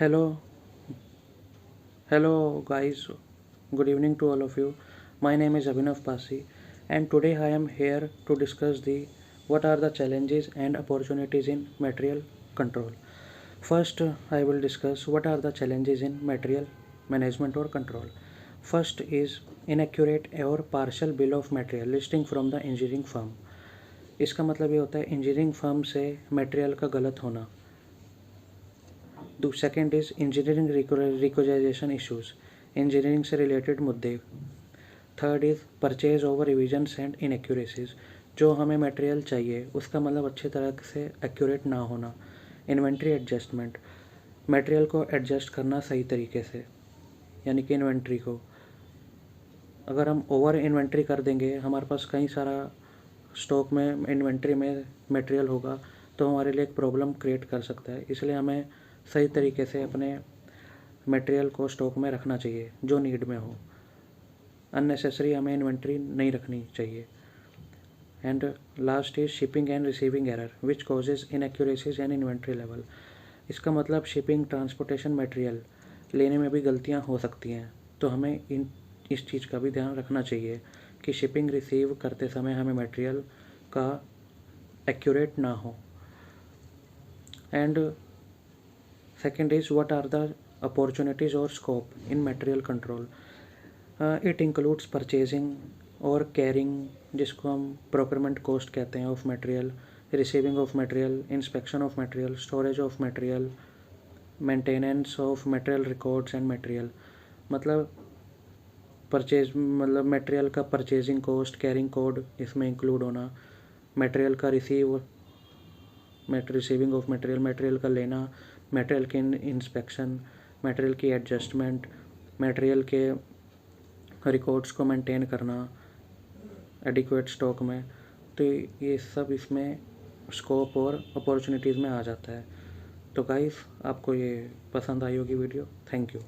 Hello, hello guys. Good evening to all of you. My name is Abhinav Pasi, and today I am here to discuss the what are the challenges and opportunities in material control. First, I will discuss what are the challenges in material management or control. First is inaccurate or partial bill of material listing from the engineering firm. इसका मतलब ये होता है engineering firm से material का गलत होना। Second is engineering recognisation issues, engineering से रिलेटेड मुद्दे। Third is purchase over revisions and inaccuracies, जो हमें मटेरियल चाहिए उसका मतलब अच्छी तरह से एक्यूरेट ना होना। इन्वेंट्री एडजस्टमेंट, मटेरियल को एडजस्ट करना सही तरीके से, यानी कि इन्वेंट्री को अगर हम ओवर इन्वेंट्री कर देंगे, हमारे पास कई सारा स्टॉक में इन्वेंट्री में मटेरियल होगा तो हमारे लिए एक प्रॉब्लम क्रिएट कर सकता है। इसलिए हमें सही तरीके से अपने मटेरियल को स्टॉक में रखना चाहिए जो नीड में हो। अननेसेसरी हमें इन्वेंट्री नहीं रखनी चाहिए। And last is shipping and receiving error which causes inaccuracies and inventory level. इसका मतलब शिपिंग ट्रांसपोर्टेशन मटेरियल लेने में भी गलतियां हो सकती हैं, तो हमें इस चीज़ का भी ध्यान रखना चाहिए कि शिपिंग रिसीव करते समय हमें मटेरियल का एक्यूरेट ना हो। And second is what are the opportunities और scope in material control. It includes purchasing और कैरिंग, जिसको हम प्रोक्योरमेंट कॉस्ट कहते हैं, of material, receiving of material, inspection of material, storage of material, maintenance of material records and material. मतलब material का purchasing cost, carrying code इसमें include होना, material का रिसीविंग ऑफ मटेरियल, मटेरियल का लेना, मटेरियल की इंस्पेक्शन, मटेरियल की adjustment, material के रिकॉर्ड्स को मेंटेन करना एडिक्वेट स्टॉक में। तो ये सब इसमें स्कोप और अपॉर्चुनिटीज़ में आ जाता है। तो गाइस, आपको ये पसंद आई होगी वीडियो। Thank you.